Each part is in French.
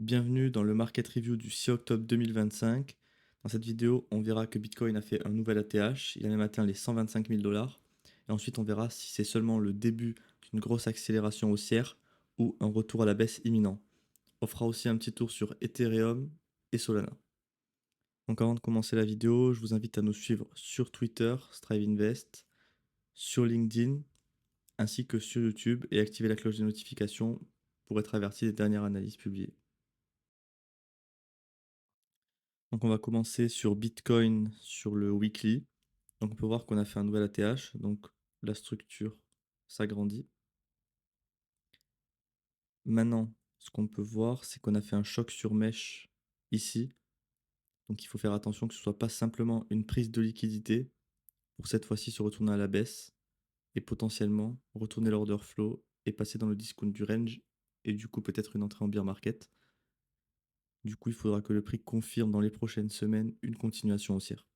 Bienvenue dans le Market Review du 6 octobre 2025. Dans cette vidéo, on verra que Bitcoin a fait un nouvel ATH, il a même atteint les 125 000 dollars. Et ensuite, on verra si c'est seulement le début d'une grosse accélération haussière ou un retour à la baisse imminent. On fera aussi un petit tour sur Ethereum et Solana. Donc avant de commencer la vidéo, je vous invite à nous suivre sur Twitter, Strive Invest, sur LinkedIn, ainsi que sur YouTube et activer la cloche des notifications pour être averti des dernières analyses publiées. Donc on va commencer sur Bitcoin sur le weekly. Donc on peut voir qu'on a fait un nouvel ATH, donc la structure s'agrandit. Maintenant, ce qu'on peut voir, c'est qu'on a fait un choc sur mèche ici. Donc il faut faire attention que ce ne soit pas simplement une prise de liquidité pour cette fois-ci se retourner à la baisse et potentiellement retourner l'order flow et passer dans le discount du range et du coup peut-être une entrée en bear market. Du coup, il faudra que le prix confirme dans les prochaines semaines une continuation haussière.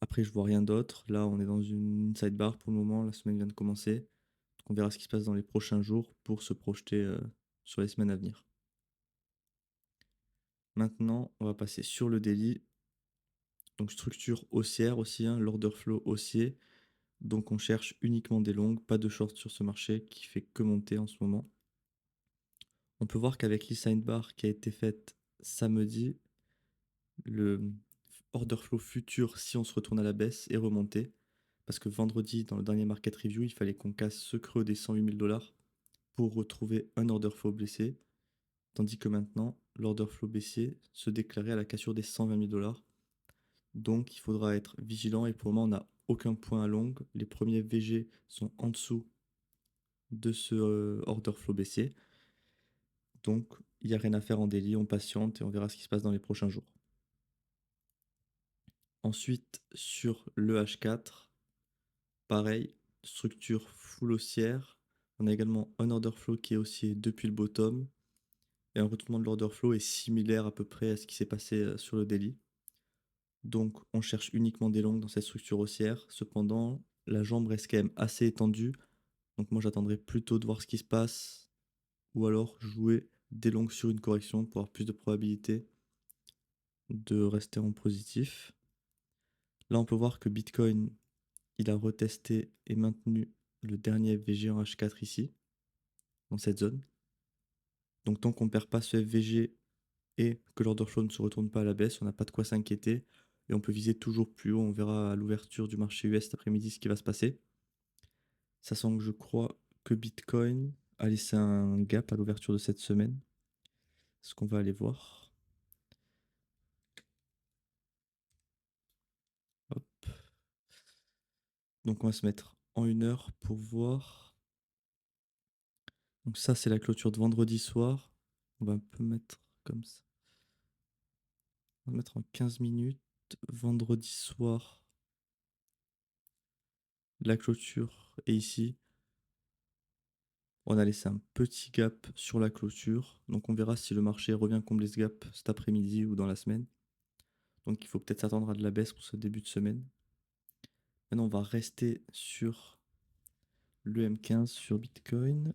Après, je vois rien d'autre. Là, on est dans une sidebar pour le moment. La semaine vient de commencer. Donc, on verra ce qui se passe dans les prochains jours pour se projeter sur les semaines à venir. Maintenant, on va passer sur le daily. Donc, structure haussière aussi, hein, l'order flow haussier. Donc, on cherche uniquement des longues, pas de short sur ce marché qui fait que monter en ce moment. On peut voir qu'avec l'e-sidebar qui a été faite samedi, le order flow futur, si on se retourne à la baisse, est remonté. Parce que vendredi, dans le dernier market review, il fallait qu'on casse ce creux des 108 000 dollars pour retrouver un order flow baissier. Tandis que maintenant, l'order flow baissier se déclarait à la cassure des 120 000 dollars. Donc il faudra être vigilant et pour le moment, on n'a aucun point à long. Les premiers VG sont en dessous de ce order flow baissier. Donc il n'y a rien à faire en daily, on patiente et on verra ce qui se passe dans les prochains jours. Ensuite, sur le H4, pareil, structure full haussière. On a également un order flow qui est haussier depuis le bottom. Et un retournement de l'order flow est similaire à peu près à ce qui s'est passé sur le daily. Donc on cherche uniquement des longues dans cette structure haussière. Cependant, la jambe reste quand même assez étendue. Donc moi j'attendrai plutôt de voir ce qui se passe. Ou alors jouer des longues sur une correction pour avoir plus de probabilité de rester en positif. Là on peut voir que Bitcoin, il a retesté et maintenu le dernier FVG en H4 ici, dans cette zone. Donc tant qu'on ne perd pas ce FVG et que l'order flow ne se retourne pas à la baisse, on n'a pas de quoi s'inquiéter et on peut viser toujours plus haut. On verra à l'ouverture du marché US cet après-midi ce qui va se passer. Sachant que je crois que Bitcoin a laissé un gap à l'ouverture de cette semaine. Ce qu'on va aller voir. Hop. Donc on va se mettre en 1 heure pour voir. Donc ça c'est la clôture de vendredi soir. On va un peu mettre comme ça. On va mettre en 15 minutes. Vendredi soir. La clôture est ici. On a laissé un petit gap sur la clôture. Donc on verra si le marché revient combler ce gap cet après-midi ou dans la semaine. Donc il faut peut-être s'attendre à de la baisse pour ce début de semaine. Maintenant on va rester sur le M15 sur Bitcoin.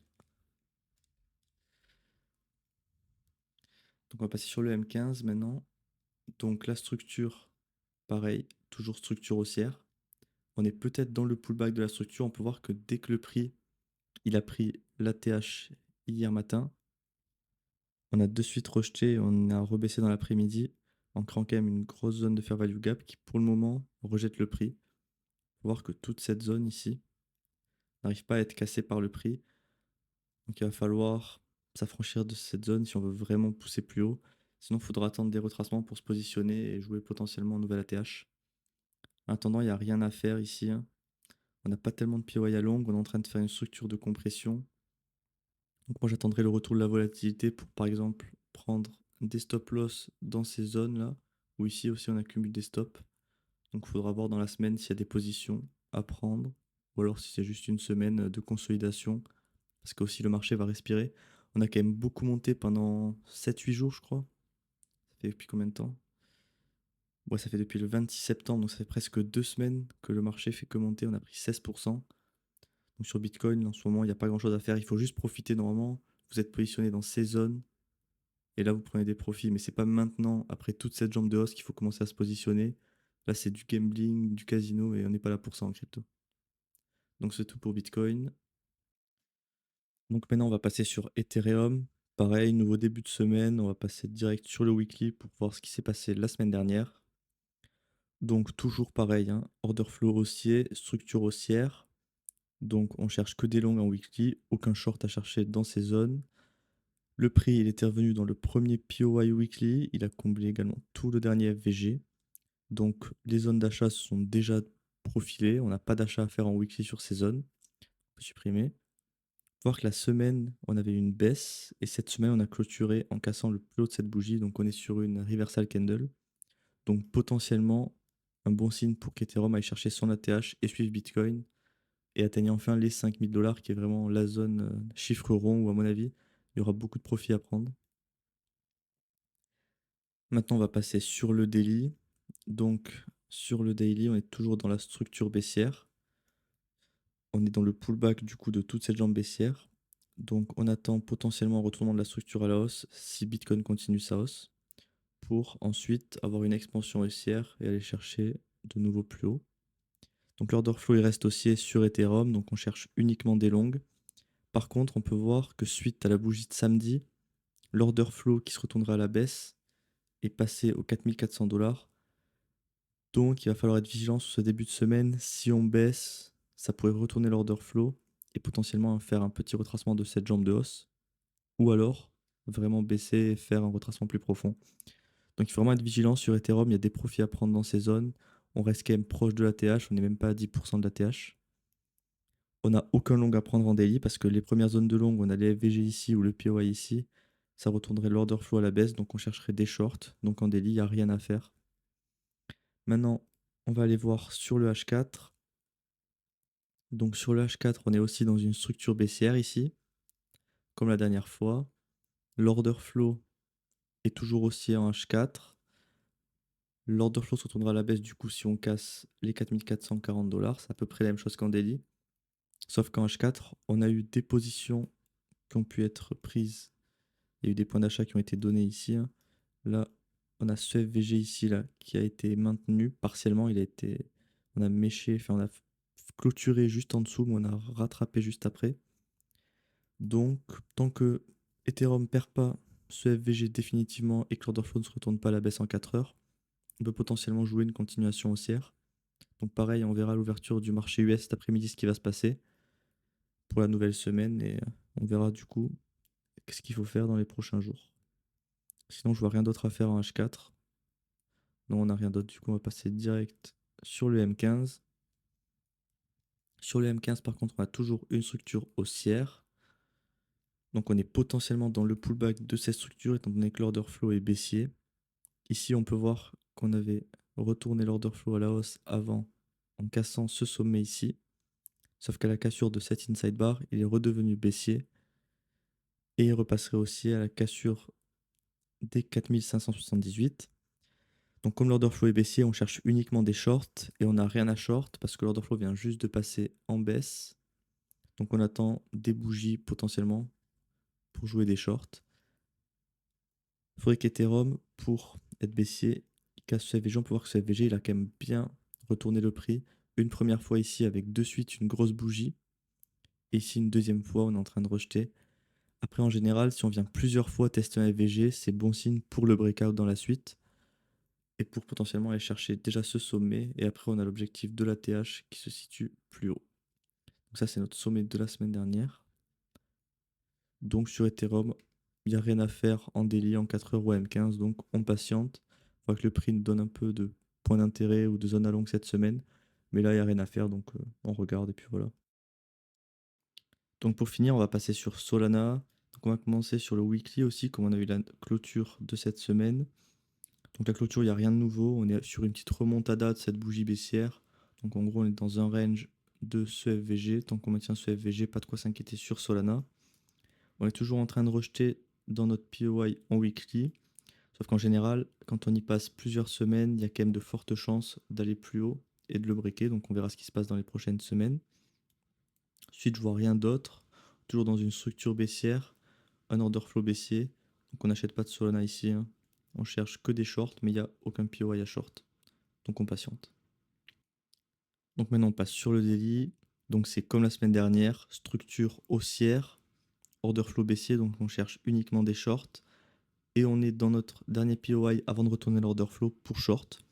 Donc on va passer sur le M15 maintenant. Donc la structure, pareil, toujours structure haussière. On est peut-être dans le pullback de la structure. On peut voir que dès que le prix, il a pris l'ATH hier matin, on a de suite rejeté, on a rebaissé dans l'après-midi en créant quand même une grosse zone de fair value gap qui pour le moment rejette le prix. Faut voir que toute cette zone ici n'arrive pas à être cassée par le prix. Donc il va falloir s'affranchir de cette zone si on veut vraiment pousser plus haut. Sinon, il faudra attendre des retracements pour se positionner et jouer potentiellement en nouvel ATH. En attendant, il n'y a rien à faire ici, hein. On n'a pas tellement de PY à long, on est en train de faire une structure de compression. Donc moi j'attendrai le retour de la volatilité pour par exemple prendre des stop loss dans ces zones-là, où ici aussi on accumule des stops. Donc il faudra voir dans la semaine s'il y a des positions à prendre, ou alors si c'est juste une semaine de consolidation, parce que aussi le marché va respirer. On a quand même beaucoup monté pendant 7-8 jours je crois. Ça fait depuis combien de temps? Ouais, ça fait depuis le 26 septembre, donc ça fait presque 2 semaines que le marché fait que monter, on a pris 16%. Donc sur Bitcoin, en ce moment, il n'y a pas grand-chose à faire. Il faut juste profiter normalement. Vous êtes positionné dans ces zones Et là, vous prenez des profits, mais c'est pas maintenant, après toute cette jambe de hausse, qu'il faut commencer à se positionner. Là, c'est du gambling, du casino, et on n'est pas là pour ça en crypto. Donc c'est tout pour Bitcoin. Donc maintenant, on va passer sur Ethereum. Pareil, nouveau début de semaine, on va passer direct sur le weekly pour voir ce qui s'est passé la semaine dernière. Donc toujours pareil, hein, order flow haussier, structure haussière. Donc on cherche que des longs en weekly, aucun short à chercher dans ces zones. Le prix, il était revenu dans le premier POI weekly, il a comblé également tout le dernier FVG. Donc les zones d'achat sont déjà profilées, on n'a pas d'achat à faire en weekly sur ces zones. On peut supprimer. Voir que la semaine, on avait une baisse, et cette semaine, on a clôturé en cassant le plus haut de cette bougie, donc on est sur une reversal candle. Donc potentiellement, un bon signe pour qu'Ethereum aille chercher son ATH et suivre Bitcoin, et atteigne enfin les 5000 $, qui est vraiment la zone chiffre rond où, à mon avis, il y aura beaucoup de profits à prendre. Maintenant, on va passer sur le daily. Donc, sur le daily, on est toujours dans la structure baissière. On est dans le pullback du coup de toute cette jambe baissière. Donc, on attend potentiellement un retournement de la structure à la hausse si Bitcoin continue sa hausse, pour ensuite avoir une expansion haussière et aller chercher de nouveaux plus hauts. Donc, l'order flow il reste haussier sur Ethereum, donc on cherche uniquement des longues. Par contre, on peut voir que suite à la bougie de samedi, l'order flow qui se retournera à la baisse est passé aux 4400 $. Donc, il va falloir être vigilant sur ce début de semaine. Si on baisse, ça pourrait retourner l'order flow et potentiellement faire un petit retracement de cette jambe de hausse. Ou alors, vraiment baisser et faire un retracement plus profond. Donc, il faut vraiment être vigilant sur Ethereum. Il y a des profits à prendre dans ces zones. On reste quand même proche de la TH. On n'est même pas à 10% de la TH. On n'a aucun long à prendre en daily parce que les premières zones de long, on a les FVG ici ou le POI ici. Ça retournerait l'order flow à la baisse. Donc, on chercherait des shorts. Donc, en daily, il n'y a rien à faire. Maintenant, on va aller voir sur le H4. Donc sur le H4, on est aussi dans une structure baissière ici, comme la dernière fois. L'order flow est toujours haussier en H4. L'order flow se retournera à la baisse du coup si on casse les 4440 $. C'est à peu près la même chose qu'en daily. Sauf qu'en H4, on a eu des positions qui ont pu être prises. Il y a eu des points d'achat qui ont été donnés ici, hein. Là, on a ce FVG ici là, qui a été maintenu partiellement. On a méché, enfin on a clôturé juste en dessous, mais on a rattrapé juste après. Donc, tant que Ethereum perd pas ce FVG définitivement et que l'order flow ne se retourne pas à la baisse en 4 heures, on peut potentiellement jouer une continuation haussière. Donc pareil, on verra à l'ouverture du marché US cet après-midi ce qui va se passer pour la nouvelle semaine, et on verra du coup ce qu'il faut faire dans les prochains jours. Sinon, je vois rien d'autre à faire en H4. Non, on n'a rien d'autre, du coup on va passer direct sur le M15. Sur le M15 par contre, on a toujours une structure haussière. Donc on est potentiellement dans le pullback de cette structure étant donné que l'order flow est baissier. Ici, on peut voir qu'on avait retourné l'order flow à la hausse avant en cassant ce sommet ici. Sauf qu'à la cassure de cette inside bar, il est redevenu baissier et il repasserait aussi à la cassure des 4578. Donc comme l'order flow est baissier, on cherche uniquement des shorts et on n'a rien à short parce que l'order flow vient juste de passer en baisse. Donc on attend des bougies potentiellement pour jouer des shorts. Il faudrait qu'Ethereum, pour être baissier, il casse ce FVG. On peut voir que ce FVG, il a quand même bien retourné le prix. Une première fois ici avec de suite une grosse bougie. Et ici une deuxième fois, on est en train de rejeter. Après, en général, si on vient plusieurs fois tester un FVG, c'est bon signe pour le breakout dans la suite. Et pour potentiellement aller chercher déjà ce sommet. Et après, on a l'objectif de la TH qui se situe plus haut. Donc ça, c'est notre sommet de la semaine dernière. Donc sur Ethereum, il n'y a rien à faire en daily, en 4 heures ou M15, donc on patiente. Il faudra que le prix nous donne un peu de points d'intérêt ou de zone à longue cette semaine. Mais là, il n'y a rien à faire, donc on regarde et puis voilà. Donc pour finir, on va passer sur Solana. Donc on va commencer sur le weekly aussi, comme on a eu la clôture de cette semaine. Donc la clôture, il n'y a rien de nouveau. On est sur une petite remontada de cette bougie baissière. Donc en gros, on est dans un range de ce FVG. Tant qu'on maintient ce FVG, pas de quoi s'inquiéter sur Solana. On est toujours en train de rejeter dans notre POI en weekly. Sauf qu'en général, quand on y passe plusieurs semaines, il y a quand même de fortes chances d'aller plus haut et de le breaker. Donc on verra ce qui se passe dans les prochaines semaines. Ensuite, je vois rien d'autre. Toujours dans une structure baissière, un order flow baissier. Donc on n'achète pas de Solana ici, hein. On cherche que des shorts, mais il n'y a aucun POI à short. Donc on patiente. Donc maintenant on passe sur le daily. Donc c'est comme la semaine dernière, structure haussière, order flow baissier, donc on cherche uniquement des shorts. Et on est dans notre dernier POI avant de retourner l'order flow pour short.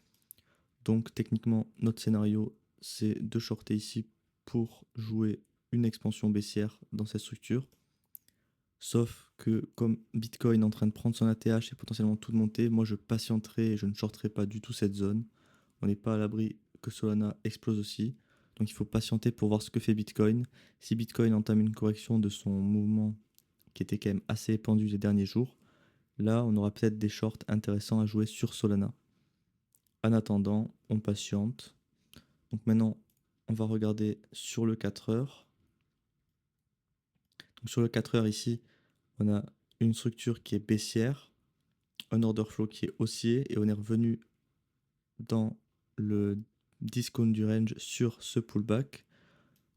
Donc techniquement, notre scénario, c'est de shorter ici pour jouer une expansion baissière dans cette structure. Sauf que comme Bitcoin est en train de prendre son ATH et potentiellement tout de monter, moi je patienterai et je ne shorterai pas du tout cette zone. On n'est pas à l'abri que Solana explose aussi. Donc il faut patienter pour voir ce que fait Bitcoin. Si Bitcoin entame une correction de son mouvement qui était quand même assez épandu les derniers jours, là on aura peut-être des shorts intéressants à jouer sur Solana. En attendant, on patiente. Donc maintenant, on va regarder sur le 4 heures. Donc sur le 4 heures ici, on a une structure qui est baissière, un order flow qui est haussier et on est revenu dans le discount du range sur ce pullback.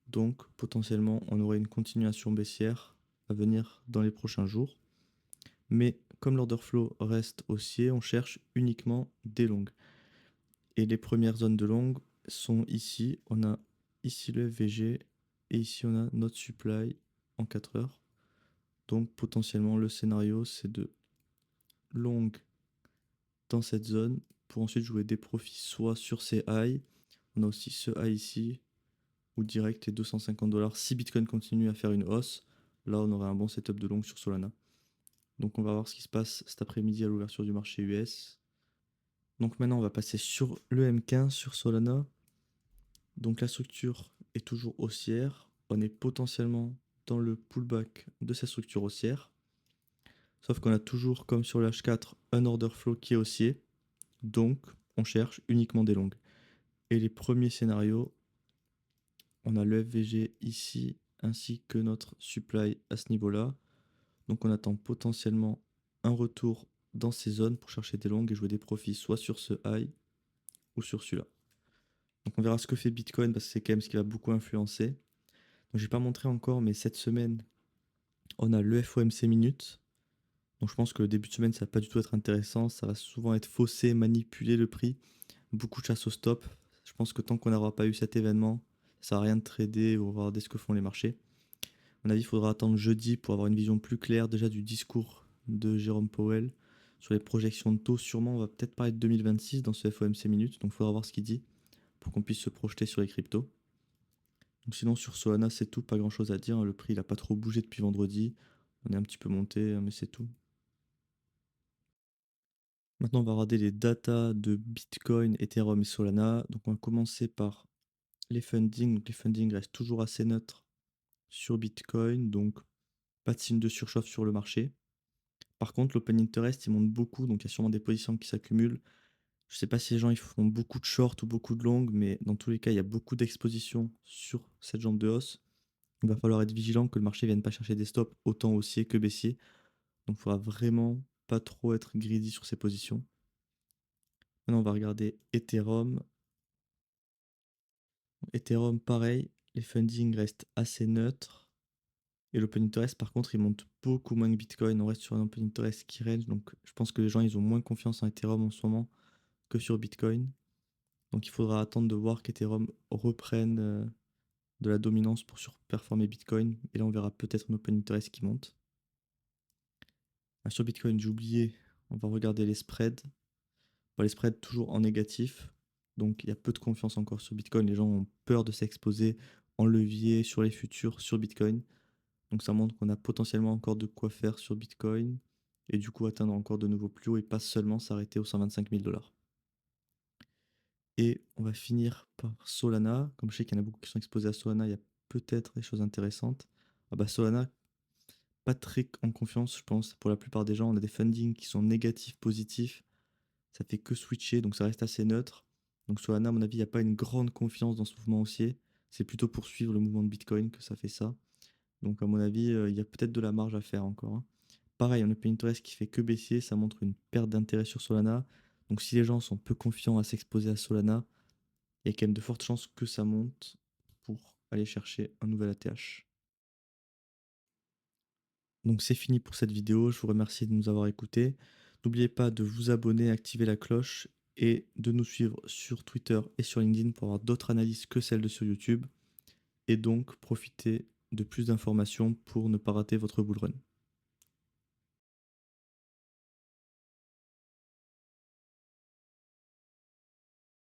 Donc potentiellement, on aurait une continuation baissière à venir dans les prochains jours. Mais comme l'order flow reste haussier, on cherche uniquement des longues. Et les premières zones de longues sont ici. On a ici le FVG et ici on a notre supply en 4 heures. Donc potentiellement le scénario c'est de longue dans cette zone pour ensuite jouer des profits soit sur ces highs. On a aussi ce high ici ou direct et 250 $. Si Bitcoin continue à faire une hausse, là on aurait un bon setup de longue sur Solana. Donc on va voir ce qui se passe cet après-midi à l'ouverture du marché US. Donc maintenant on va passer sur le M15 sur Solana. Donc la structure est toujours haussière. On est potentiellement dans le pullback de cette structure haussière. Sauf qu'on a toujours, comme sur le H4, un order flow qui est haussier. Donc on cherche uniquement des longues. Et les premiers scénarios, on a le FVG ici, ainsi que notre supply à ce niveau-là. Donc on attend potentiellement un retour dans ces zones pour chercher des longues et jouer des profits soit sur ce high ou sur celui-là. Donc on verra ce que fait Bitcoin parce que c'est quand même ce qui va beaucoup influencer. Donc j'ai pas montré encore, mais cette semaine, on a le FOMC minutes. Donc je pense que le début de semaine, ça va pas du tout être intéressant. Ça va souvent être faussé, manipuler le prix. Beaucoup de chasse au stop. Je pense que tant qu'on n'aura pas eu cet événement, ça sert à rien de trader ou regarder ce que font les marchés. À mon avis, il faudra attendre jeudi pour avoir une vision plus claire déjà du discours de Jérôme Powell sur les projections de taux. Sûrement, on va peut-être parler de 2026 dans ce FOMC minutes. Donc il faudra voir ce qu'il dit pour qu'on puisse se projeter sur les cryptos. Donc sinon sur Solana c'est tout, pas grand chose à dire, hein. Le prix il a pas trop bougé depuis vendredi. On est un petit peu monté, hein, mais c'est tout. Maintenant on va regarder les datas de Bitcoin, Ethereum et Solana. Donc on va commencer par les fundings. Donc les fundings restent toujours assez neutres sur Bitcoin, donc pas de signe de surchauffe sur le marché. Par contre l'open interest il monte beaucoup, donc il y a sûrement des positions qui s'accumulent. Je sais pas si les gens ils font beaucoup de short ou beaucoup de long, mais dans tous les cas il y a beaucoup d'exposition sur cette jambe de hausse. Il va falloir être vigilant que le marché ne vienne pas chercher des stops autant haussiers que baissiers. Donc il faudra vraiment pas trop être greedy sur ces positions. Maintenant, on va regarder Ethereum. Ethereum, pareil, les fundings restent assez neutres. Et l'open interest, par contre, il monte beaucoup moins que Bitcoin. On reste sur un open interest qui range. Donc je pense que les gens, ils ont moins confiance en Ethereum en ce moment que sur Bitcoin. Donc il faudra attendre de voir qu'Ethereum reprenne de la dominance pour surperformer Bitcoin. Et là, on verra peut-être un open interest qui monte. Ah, sur Bitcoin, j'ai oublié, on va regarder les spreads. Bon, les spreads toujours en négatif, donc il y a peu de confiance encore sur Bitcoin. Les gens ont peur de s'exposer en levier sur les futurs sur Bitcoin. Donc ça montre qu'on a potentiellement encore de quoi faire sur Bitcoin et du coup atteindre encore de nouveaux plus hauts et pas seulement s'arrêter aux 125 000 $. Et on va finir par Solana. Comme je sais qu'il y en a beaucoup qui sont exposés à Solana, il y a peut-être des choses intéressantes. Ah bah Solana, pas très en confiance, je pense, pour la plupart des gens. On a des fundings qui sont négatifs, positifs. Ça fait que switcher, donc ça reste assez neutre. Donc Solana, à mon avis, il n'y a pas une grande confiance dans ce mouvement haussier. C'est plutôt pour suivre le mouvement de Bitcoin que ça fait ça. Donc à mon avis, il y a peut-être de la marge à faire encore, hein. Pareil, on a Pinterest qui fait que baissier, ça montre une perte d'intérêt sur Solana. Donc si les gens sont peu confiants à s'exposer à Solana, il y a quand même de fortes chances que ça monte pour aller chercher un nouvel ATH. Donc c'est fini pour cette vidéo, je vous remercie de nous avoir écoutés. N'oubliez pas de vous abonner, activer la cloche et de nous suivre sur Twitter et sur LinkedIn pour avoir d'autres analyses que celles de sur YouTube et donc profiter de plus d'informations pour ne pas rater votre bull run.